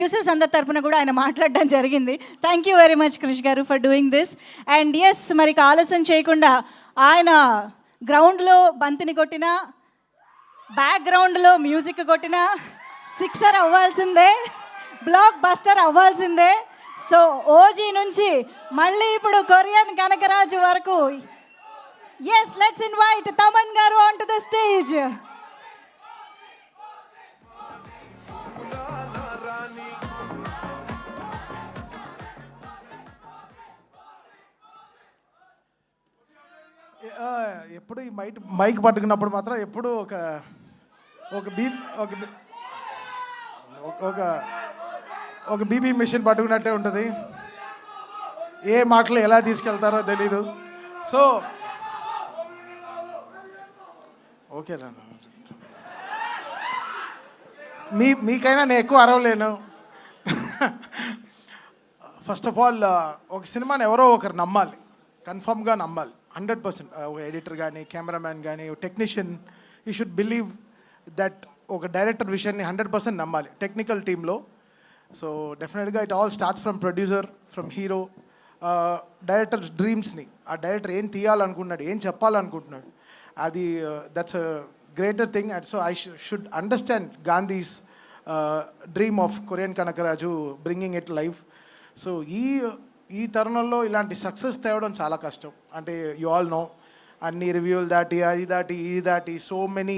Producers అందరి తరపున కూడా ఆయన మాట్లాడడం జరిగింది. Thank you very much Krish గారు for doing this. And yes, మరి ఆలస్యం చేయకుండా ఆయన గ్రౌండ్లో బంతిని కొట్టినా, బ్యాక్గ్రౌండ్లో మ్యూజిక్ కొట్టినా సిక్సర్ అవ్వాల్సిందే, బ్లాక్ బస్టర్ అవ్వాల్సిందే. సో ఓజీ నుంచి మళ్ళీ ఇప్పుడు కొరియన్ కనకరాజు వరకు, ఎస్ లెట్స్ ఇన్వైట్ తమన్ గారు ఆన్ టు ద స్టేజ్. ఎప్పుడు ఈ మైక్ పట్టుకున్నప్పుడు మాత్రం ఎప్పుడు ఒక ఒక బీబీ మిషన్ పట్టుకున్నట్టే ఉంటుంది. ఏ మాటలు ఎలా తీసుకెళ్తారో తెలీదు. సో ఓకేనా, మీకైనా నేను ఎక్కువ అరవలేను. ఫస్ట్ ఆఫ్ ఆల్ ఒక సినిమాని ఎవరో ఒకరు నమ్మాలి, కన్ఫర్మ్గా నమ్మాలి 100%. ఒక ఎడిటర్ కానీ, కెమెరామ్యాన్ కానీ, technician, you should believe that ఒక డైరెక్టర్ విషయాన్ని 100% నమ్మాలి టెక్నికల్ టీంలో. సో డెఫినెట్గా it all starts from producer, from hero. Director డ్రీమ్స్ని, ఆ డైరెక్టర్ ఏం తీయాలనుకుంటున్నాడు, ఏం చెప్పాలనుకుంటున్నాడు, అది that's a greater thing. And so I should understand Gandhi's dream of Korean Kanagaraj, bringing it life. సో ఈ తరుణంలో ఇలాంటి సక్సెస్ తేవడం చాలా కష్టం. అంటే యు ఆల్ నో, అన్ని రివ్యూలు దాటి, అది దాటి, ఇది దాటి, సో మెనీ,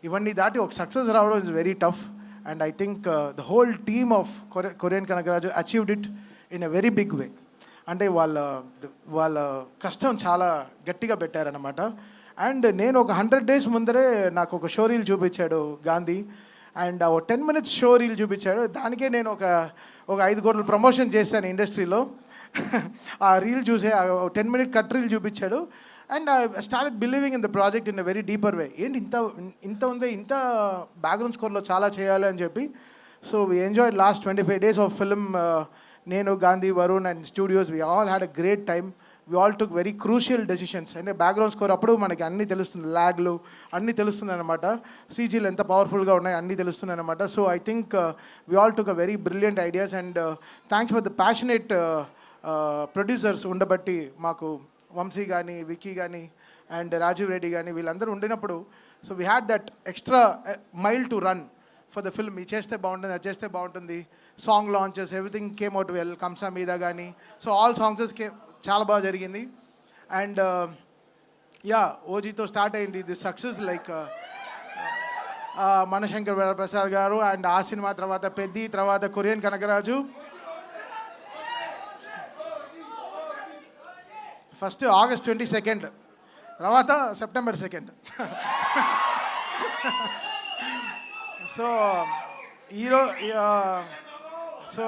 ఇవన్నీ దాటి ఒక సక్సెస్ రావడం is very tough. And I think the whole team of Korean Kanakaraju achieved it in a very big way. అంటే వాళ్ళ కష్టం చాలా గట్టిగా పెట్టారనమాట. అండ్ నేను ఒక 100 days ముందరే నాకు ఒక షో రీల్ చూపించాడు గాంధీ. అండ్ ఒక 10 minutes షో రీల్ చూపించాడు. దానికే నేను ఒక 5 కోట్ల ప్రమోషన్ చేశాను ఇండస్ట్రీలో. ఆ రీల్ చూసే 10 minute కట్ రీల్ చూపించాడు. And I started believing in the project in a very deeper way. ఏంటి ఇంత ఉంది, ఇంత బ్యాక్గ్రౌండ్ స్కోర్లో చాలా చేయాలి అని చెప్పి. So we enjoyed last 25 days of film. నేను, Gandhi, Varun and studios, we all had a great time. We all took very crucial decisions. అంటే బ్యాక్గ్రౌండ్ స్కోర్ అప్పుడు మనకి అన్నీ తెలుస్తుంది, ల్యాగ్లు అన్నీ తెలుస్తుంది అనమాట, సీజీలు ఎంత పవర్ఫుల్గా ఉన్నాయి అన్నీ తెలుస్తుంది అనమాట. So I think we all took a very brilliant ideas. And thanks for the passionate producers ఉండబట్టి, మాకు వంశీ కానీ, విక్కీ కానీ అండ్ రాజీవ్ రెడ్డి కానీ వీళ్ళందరూ ఉండినప్పుడు, so we had that extra mile to run for the film. ఇది చేస్తే బాగుంటుంది, అది చేస్తే బాగుంటుంది. Song launches, everything came out well. కంసా మీద కానీ, సో ఆల్ సాంగ్స్ చాలా బాగా జరిగింది. అండ్ యా, ఓజీతో స్టార్ట్ అయింది ది సక్సెస్. లైక్ మనశంకర్ ప్రసాద్ గారు అండ్ ఆ సినిమా తర్వాత పెద్ది, తర్వాత కొరియన్ కనకరాజు. ఫస్ట్ August 22, తర్వాత September 2. సో సో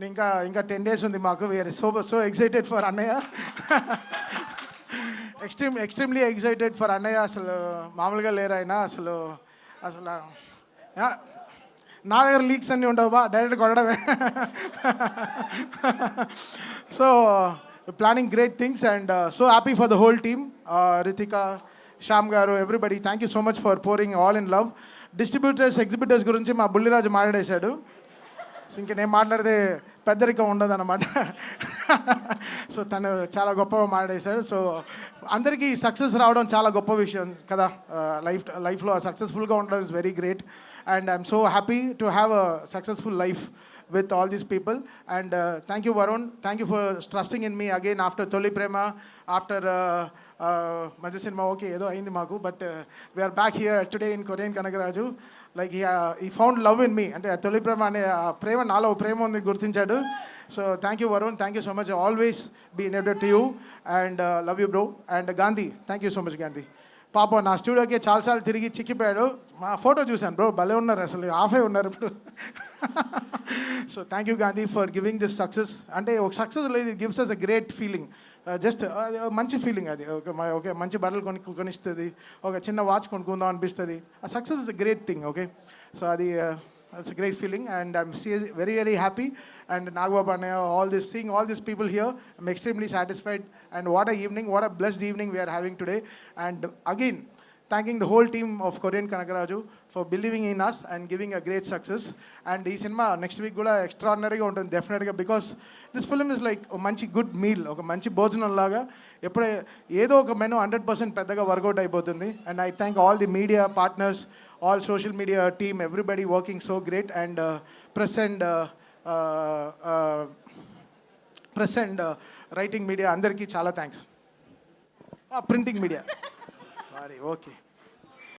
ఇంకా 10 days ఉంది మాకు. వీఆర్ సో ఎక్సైటెడ్ ఫర్ అన్నయ్య. ఎక్స్ట్రీమ్లీ ఎక్సైటెడ్ ఫర్ అన్నయ్య. అసలు మామూలుగా లేరు ఆయన. అసలు నా దగ్గర లీక్స్ అన్నీ ఉండవు బా, డైరెక్ట్ కొట్టడమే. So planning great things and so happy for the whole team. Ritika, Sham garu, everybody, thank you so much for pouring all in love. Distributors, exhibitors గురించి మా బుల్లిరాజు మాట్లాడేశాడు. ఇంక నేను మాట్లాడితే పెద్దరికం ఉండదు అనమాట. సో తను చాలా గొప్పగా మాట్లాడేశాడు. సో అందరికీ సక్సెస్ రావడం చాలా గొప్ప విషయం కదా. లైఫ్లో సక్సెస్ఫుల్గా ఉండడం is very great. And I'm so happy to have a successful life with all these people. And thank you Varun, thank you for trusting in me again after Toli Prema, after Madhya Cinema. Okay, edo ayindi maaku, but we are back here today in Korean Kanakaraju. Like he found love in me. Ante Toli Prema ane prema nalo prema undi gurtinchadu. So thank you Varun, thank you so much. Always be indebted to you and love you bro. And Gandhi, thank you so much Gandhi. పాప నా స్టూడియోకి చాలాసార్లు తిరిగి చిక్కిపోయాడు. మా photo చూశాను bro, భలే ఉన్నారు, అసలు ఆఫే ఉన్నారు ఇప్పుడు. So thank you Gandhi for giving this success. అంటే ఒక సక్సెస్ లేదు, it gives us a great feeling. Just మంచి ఫీలింగ్ అది. ఓకే, మంచి బట్టలు కొనిస్తుంది, ఒక చిన్న వాచ్ కొనుక్కుందాం అనిపిస్తుంది. ఆ success is a great thing. Okay, so అది that's a great feeling and I'm very very happy. And Nagbabu Anaya, seeing all these people here, I'm extremely satisfied. And what a evening, what a blessed evening we are having today. And again, thanking the whole team of Korean Kanakaraju for believing in us and giving a great success. And ఈ సినిమా next week కూడా ఎక్స్ట్రాడినరీగా ఉంటుంది డెఫినెట్గా, because this film is like మంచి good meal, ఒక మంచి భోజనం లాగా. ఎప్పుడే ఏదో ఒక మెను 100% పెద్దగా వర్కౌట్ అయిపోతుంది. And I thank all the media partners, all social media team, everybody working so great. And press and writing media అందరికీ చాలా thanks. Printing media sorry, okay.